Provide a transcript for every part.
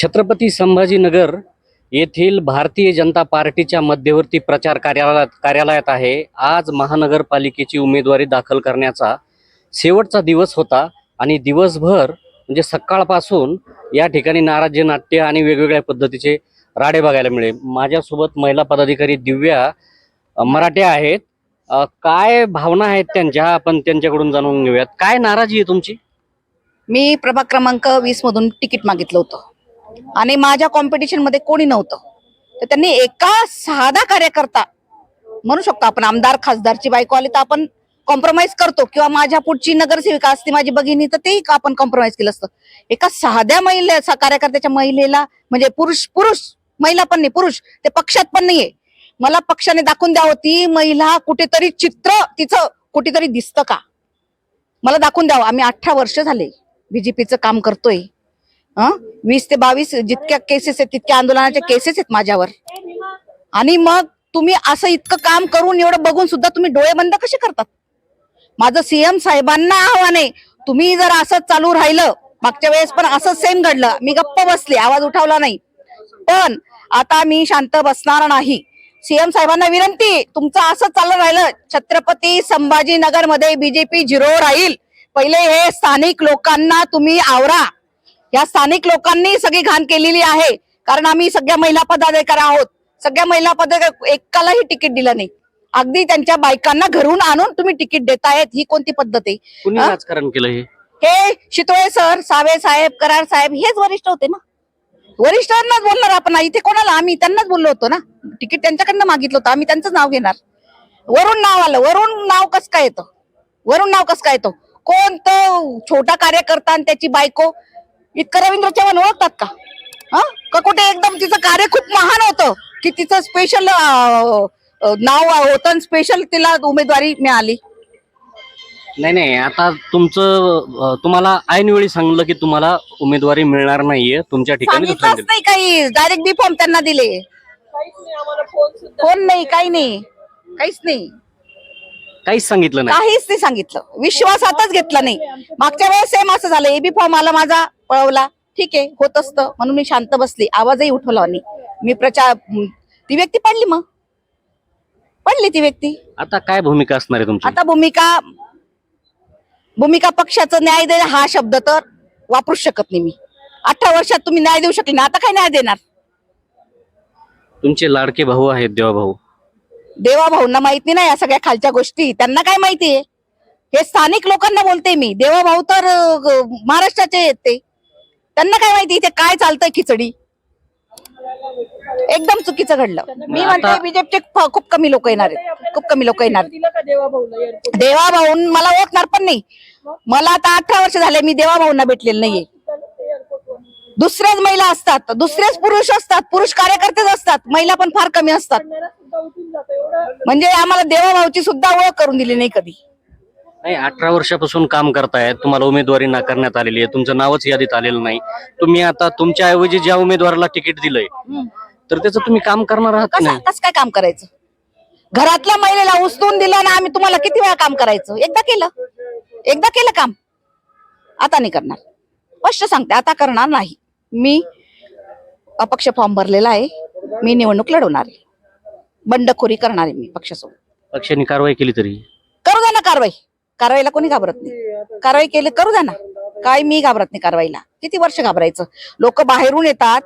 छत्रपती संभाजीनगर येथील भारतीय जनता पार्टीच्या मध्यवर्ती प्रचार कार्यालयात आहे. आज महानगरपालिकेची उमेदवारी दाखल करण्याचा शेवटचा दिवस होता आणि दिवसभर म्हणजे सकाळपासून या ठिकाणी नाराजी नाट्य आणि वेगवेगळ्या पद्धतीचे राडे बघायला मिळेल. माझ्यासोबत महिला पदाधिकारी दिव्या मराठे आहेत. काय भावना आहेत त्यांच्या, आपण त्यांच्याकडून जाणून घेऊयात. काय नाराजी आहे तुमची? मी प्रभाग क्रमांक 20 मधून तिकीट मागितलं होतं आणि माझ्या कॉम्पिटिशन मध्ये कोणी नव्हतं, तर त्यांनी एका साधा कार्यकर्ता म्हणू शकतो आपण, आमदार खासदारची बायको आली तर आपण कॉम्प्रोमाइज करतो, किंवा माझ्या पुढची नगरसेविका असते माझी भगिनी तर तेही आपण कॉम्प्रोमाइज केलं असतं. एका साध्या महिला कार्यकर्त्याच्या महिलेला, म्हणजे पुरुष महिला पण नाही, पुरुष ते पक्षात पण नाहीये, मला पक्षाने दाखवून द्यावं ती महिला कुठेतरी चित्र तिचं कुठेतरी दिसतं का, मला दाखवून द्यावं. आम्ही 18 वर्ष झाले बीजेपीचं काम करतोय. 20 ते 22 जितक्या केसेस आहेत तितक्या आंदोलनाच्या केसेस आहेत माझ्यावर. आणि मग तुम्ही असं इतकं काम करून एवढं बघून सुद्धा तुम्ही डोळे बंद कसे करतात? माझं सीएम साहेबांना आव्हान आहे, तुम्ही जर असंच चालू राहिलं, मागच्या वेळेस पण असंच सेम घडलं, मी गप्प बसले, आवाज उठवला नाही, पण आता मी शांत बसणार नाही. सीएम साहेबांना विनंती, तुमचं असं चालू राहिलं छत्रपती संभाजीनगर मध्ये बीजेपी 0 राहील. पहिले हे स्थानिक लोकांना तुम्ही आवरा. या स्थानिक लोकांनी सगळी घाण केलेली आहे, कारण आम्ही सगळ्या महिला पदाधिकारी आहोत. सगळ्या महिला पदाधिकारी एकालाही तिकीट दिलं नाही. अगदी त्यांच्या बायकांना घरून आणून तुम्ही तिकीट देतायत, ही कोणती पद्धत आहे? कुणी राजकारण केलं हे शितोळे सर, सावे साहेब, करार साहेब हेच वरिष्ठ होते ना. वरिष्ठांनाच बोलणार आपण, इथे कोणाला? आम्ही त्यांनाच बोललो होतो ना, तिकीट त्यांच्याकडनं मागितलं होतं, आम्ही त्यांचं नाव घेणार. वरून नाव आलं, वरून नाव कसं काय येतं? वरून नाव कसं काय येतं? कोणतं छोटा कार्यकर्ता आणि त्याची बायको इतकं रवींद्र चव्हाण ओळखतात का? का कुठे एकदम तिचं कार्य खूप महान होतं की तिचं स्पेशल नाव होतं, स्पेशल तिला उमेदवारी मिळाली? नाही, आता तुम्हाला ऐनवेळी सांगलं की तुम्हाला उमेदवारी मिळणार नाहीये, तुमच्या ठिकाणी सांगितलंच नाही काही, डायरेक्ट बी फॉर्म त्यांना दिले. फोन नाही, काही नाही, काहीच नाही, काहीच सांगितलं नाही, काहीच नाही सांगितलं, विश्वासातच घेतला नाही. मागच्या वेळेस सेम असं झालं, एबी फॉर्म आला माझा, पळवला, ठीक आहे होत असतं म्हणून मी शांत बसली, आवाजही उठवला नाही मी. प्रचार ती व्यक्ती पडली, मग पडली ती व्यक्ती. आता काय भूमिका असणार आहे तुमची? आता भूमिका पक्षाचं न्याय दे हा शब्द तर वापरूच शकत नाही मी. 18 वर्षात तुम्ही न्याय देऊ शकले ना, आता काय न्याय देणार? तुमचे लाडके भाऊ आहेत देवाभाऊ. देवाभाऊंना माहिती नाही या सगळ्या खालच्या गोष्टी, त्यांना काय माहितीये? हे स्थानिक लोकांना बोलते मी. देवाभाऊ तर महाराष्ट्राचे आहेत, ते त्यांना काय माहिती इथे काय चालतंय खिचडी. एकदम चुकीचं घडलं. मी म्हणते बीजेपीचे खूप कमी लोक येणार आहेत, खूप कमी लोक येणार. देवाभाऊन मला ओळखणार पण नाही. मला आता 18 वर्ष झाले, मी देवाभाऊंना भेटलेलं नाहीये. दुसऱ्याच महिला असतात, दुसरेच पुरुष असतात, पुरुष कार्यकर्तेच असतात, महिला पण फार कमी असतात. म्हणजे आम्हाला देवाभाऊची सुद्धा ओळख करून दिली नाही कधी. नाही, 18 वर्षापासून काम करतायत, तुम्हाला उमेदवारी नाकारण्यात आलेली आहे, तुमचं नावच यादीत आलेलं नाही. तुम्ही आता तुमच्या ऐवजी ज्या उमेदवाराला तिकीट दिलंय तर त्याचं तुम्ही काम करणार आहात? कसं काय काम करायचं? घरातल्या महिलेला उचलून दिलं ना आम्ही, तुम्हाला किती वेळा काम करायचं? एकदा केलं काम, आता नाही करणार. स्पष्ट सांगते, आता करणार नाही. मी अपक्ष फॉर्म भरलेला आहे, मी निवडणूक लढवणार आहे, बंडखोरी करणार आहे मी पक्षासोबत. पक्षाने कारवाई केली तरी करू द्या ना कारवाईला कोणी घाबरत नाही. कारवाई केली करू द्या ना, काय मी घाबरत नाही कारवाईला. किती वर्ष घाबरायचं? लोक बाहेरून येतात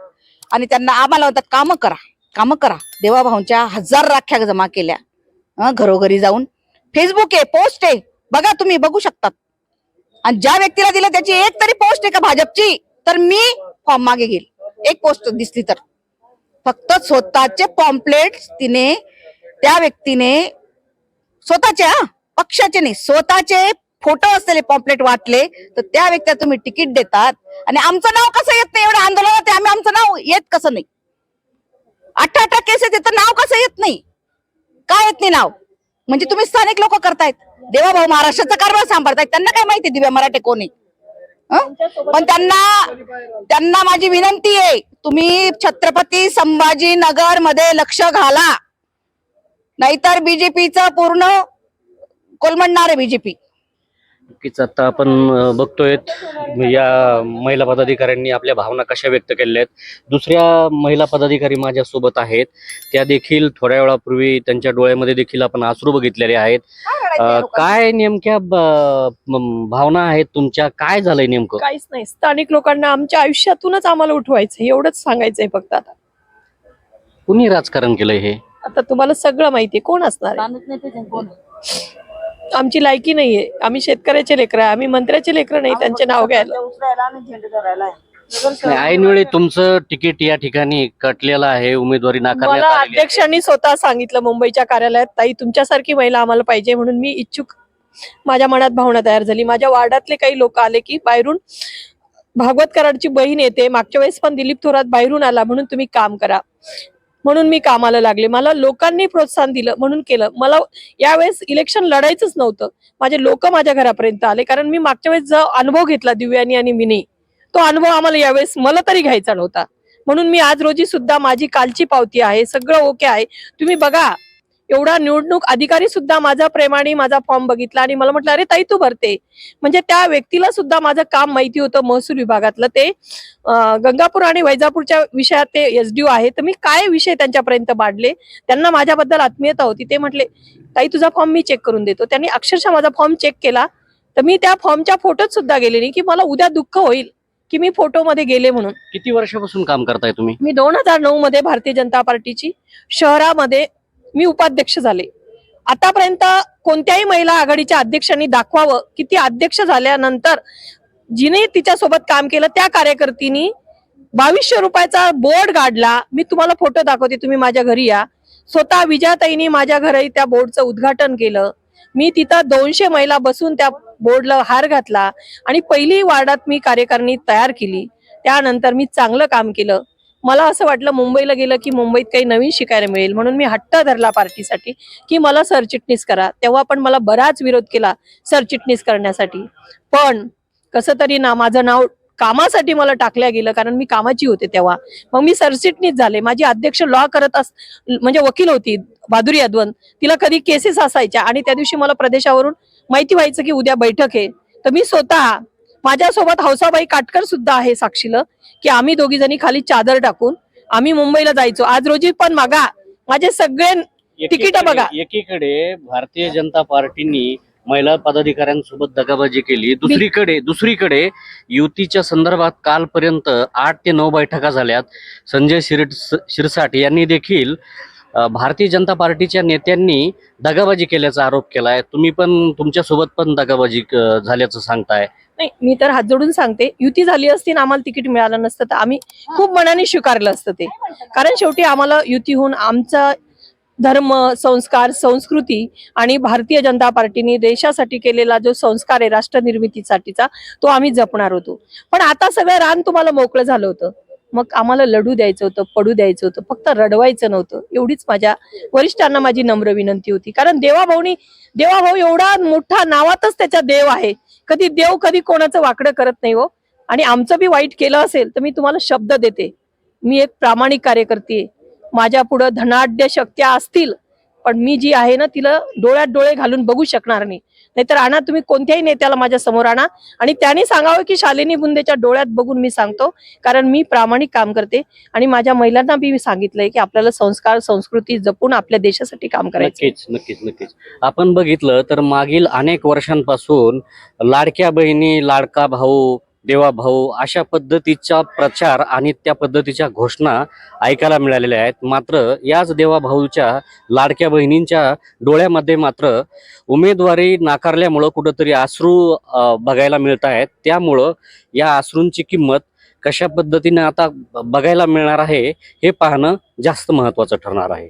आणि त्यांना आम्हाला म्हणतात काम करा. देवाभाऊंच्या 1000 राख्या जमा केल्या, घरोघरी जाऊन. फेसबुक आहे, पोस्ट आहे, बघा, तुम्ही बघू शकतात. आणि ज्या व्यक्तीला दिलं त्याची एक तरी पोस्ट आहे का भाजपची, तर मी फॉर्म मागे घेईल. एक पोस्ट दिसली तर. फक्त स्वतःचे पॉम्पलेट तिने, त्या व्यक्तीने स्वतःचे, पक्षाचे नाही, स्वतःचे फोटो असलेले पॉम्पलेट वाटले, तर त्या व्यक्तीला तुम्ही तिकीट देतात. आणि आमचं नाव कसं येत नाही? एवढ्या आंदोलनात आम्ही, आमचं नाव येत कसं नाही? 18 केसेस येतं, नाव कसं येत नाही? काय येत नाही नाव? म्हणजे तुम्ही स्थानिक लोक करतायत. देवाभाऊ महाराष्ट्राचा कारभार सांभाळतायत, त्यांना काय माहिती दिव्या मराठे कोण आहे? पण त्यांना माझी विनंती आहे, तुम्ही छत्रपती संभाजीनगर मध्ये लक्ष घाला, नाहीतर बीजेपीचं पूर्ण कोलमडणार आहे बीजेपी. नक्कीच आता आपण बघतोय या महिला पदाधिकाऱ्यांनी आपल्या भावना कशा व्यक्त केलेल्या आहेत. दुसऱ्या महिला पदाधिकारी माझ्यासोबत आहेत, त्या देखील थोड्या वेळापूर्वी त्यांच्या डोळ्यामध्ये देखील आपण अश्रू बघितलेले आहेत. काय नेमक्या भावना आहेत तुमच्या? काय झालंय नेमकं? काहीच नाही, स्थानिक लोकांना आमच्या आयुष्यातूनच आम्हाला उठवायचं एवढंच सांगायचंय फक्त. आता कुणी राजकारण केलंय हे? आता तुम्हाला सगळं माहितीये कोण असणार आहे. आमची लायकी नाहीये, आम्ही शेतकऱ्याचे लेकर आहे, आम्ही मंत्र्याचे लेकर नाही त्यांचे नाव घ्यायला. ऐन वेळी तुमचं तिकीट या ठिकाणी कटलेलं आहे, उमेदवारी मला नाकारण्यात आलेली आहे. अध्यक्षांनी स्वतः सांगितलं मुंबईच्या कार्यालयात, ताई तुमच्यासारखी महिला आम्हाला पाहिजे, म्हणून मी इच्छुक. माझ्या मनात भावना तयार झाली. माझ्या वार्डातले काही लोक आले की बाहेरून भागवत कराडची बहीण येते, मागच्या वेळेस पण दिलीप थोरात बाहेरून आला, म्हणून तुम्ही काम करा, म्हणून मी कामाला लागले. मला लोकांनी प्रोत्साहन दिलं म्हणून केलं. मला यावेळेस इलेक्शन लढायचंच नव्हतं. माझे लोक माझ्या घरापर्यंत आले, कारण मी मागच्या वेळेस जो अनुभव घेतला दिव्यानी आणि मिनी, तो अनुभव आम्हाला यावेळेस मला तरी घ्यायचा नव्हता. म्हणून मी आज रोजी सुद्धा माझी कालची पावती आहे, सगळं ओके आहे. तुम्ही बघा, एवढा निवडणूक अधिकारी सुद्धा माझा प्रेमाने माझा फॉर्म बघितला आणि मला म्हटलं, अरे ताई तू भरते. म्हणजे त्या व्यक्तीला सुद्धा माझं काम माहिती होतं महसूल विभागातलं. ते गंगापूर आणि वैजापूरच्या विषयात ते SDO आहे. तर मी काय विषय त्यांच्यापर्यंत मांडले, त्यांना माझ्याबद्दल आत्मीयता होती. ते म्हटले ताई तुझा फॉर्म मी चेक करून देतो. त्यांनी अक्षरशः माझा फॉर्म चेक केला. तर मी त्या फॉर्मच्या फोटोत सुद्धा गेले नाही, की मला उद्या दुःख होईल की मी फोटोमध्ये गेले म्हणून. किती वर्षापासून काम करताय तुम्ही? मी 2009 मध्ये भारतीय जनता पार्टीची शहरामध्ये मी उपाध्यक्ष झाले. आतापर्यंत कोणत्याही महिला आघाडीच्या अध्यक्षांनी दाखवावं की ती अध्यक्ष झाल्यानंतर जिने तिच्यासोबत काम केलं त्या कार्यकर्तीनी 2200 रुपयाचा बोर्ड काढला. मी तुम्हाला फोटो दाखवते, तुम्ही माझ्या घरी या. स्वतः विजयाताईंनी माझ्या घरी त्या बोर्डचं उद्घाटन केलं. मी तिथं 200 महिला बसून त्या बोर्डला हार घातला आणि पहिली वार्डात मी कार्यकारिणी तयार केली. त्यानंतर मी चांगलं काम केलं. मला असं वाटलं मुंबईला गेलं की मुंबईत काही नवीन शिकायला मिळेल, म्हणून मी हट्ट धरला पार्टीसाठी की मला सरचिटणीस करा. तेव्हा पण मला बराच विरोध केला सरचिटणीस करण्यासाठी, पण कसं तरी ना माझं नाव कामासाठी मला टाकल्या गेलं, कारण मी कामाची होते तेव्हा. मग मी सरचिटणीस झाले. माझी अध्यक्ष लॉ करत म्हणजे वकील होती माधुरी यादवन, तिला कधी केसेस असायच्या आणि त्या दिवशी मला प्रदेशावरून माहिती व्हायचं की उद्या बैठक आहे. तर मी स्वतः, माझ्यासोबत हौसाबाई काटकर सुद्धा आहे साक्षीला, की आम्ही दोघी जणी खाली चादर टाकून आम्ही मुंबईला जायचो. आज रोजी पण मागा माझे सगळे तिकीट बघा. एकीकडे भारतीय जनता पार्टीनी महिला पदाधिकाऱ्यांसोबत दगाबाजी केली, दुसरीकडे युतीच्या संदर्भात कालपर्यंत 8 ते 9 बैठका झाल्यात. संजय शिरसाट यांनी देखील भारतीय जनता पार्टीच्या नेत्यांनी दगाबाजी केल्याचा आरोप केलाय. तुम्ही पण तुमच्यासोबत पण दगाबाजी झाल्याचं सांगताय. नाही, मी तर हात जोडून सांगते, युती झाली असती ना आम्हाला तिकीट मिळालं नसतं तर आम्ही खूप मनाने स्वीकारलं असतं ते. कारण शेवटी आम्हाला युती होऊन आमचा धर्म, संस्कार, संस्कृती आणि भारतीय जनता पार्टीने देशासाठी केलेला जो संस्कार आहे राष्ट्र निर्मितीसाठीचा, तो आम्ही जपणार होतो. पण आता सगळं रान तुम्हाला मोकळं झालं होतं. मग आम्हाला लढू द्यायचं होतं, पडू द्यायचं होतं, फक्त रडवायचं नव्हतं. एवढीच माझ्या वरिष्ठांना माझी नम्र विनंती होती. कारण देवाभाऊ एवढा मोठा, नावातच त्याचा देव आहे. कधी देव कधी कोणाचं वाकडं करत नाही हो. आणि आमचं बी वाईट केलं असेल तर मी तुम्हाला शब्द देते, मी एक प्रामाणिक कार्यकर्ती आहे. माझ्या पुढे धनाढ्य शक्त्या असतील, पण मी जी आहे ना तिला डोळ्यात डोळे घालून बघू शकणार नाही. नाहीतर आणा तुम्ही कोणत्याही नेत्याला माझ्या समोर आणा आणि त्याने सांगावं की शालिनी बुंदेच्या डोळ्यात बघून मी सांगतो, कारण मी प्रामाणिक काम करते. आणि माझ्या महिलांना बी सांगितलंय की आपल्याला संस्कार, संस्कृती जपून आपल्या देशासाठी काम करायचं. नक्कीच आपण बघितलं तर मागील अनेक वर्षांपासून लाडक्या बहिणी, लाडका भाऊ, देवा भाऊ अशा पद्धतीचा प्रचार आणि त्या पद्धतीच्या घोषणा ऐकायला मिळालेल्या आहेत. मात्र याच देवा भाऊच्या, लाडक्या बहिणींच्या डोळ्यामध्ये मात्र उमेदवारी नाकारल्यामुळं कुठंतरी अश्रू बघायला मिळत आहेत. त्यामुळं या अश्रूंची किंमत कशा पद्धतीने आता बघायला मिळणार आहे हे पाहणं जास्त महत्त्वाचं ठरणार आहे.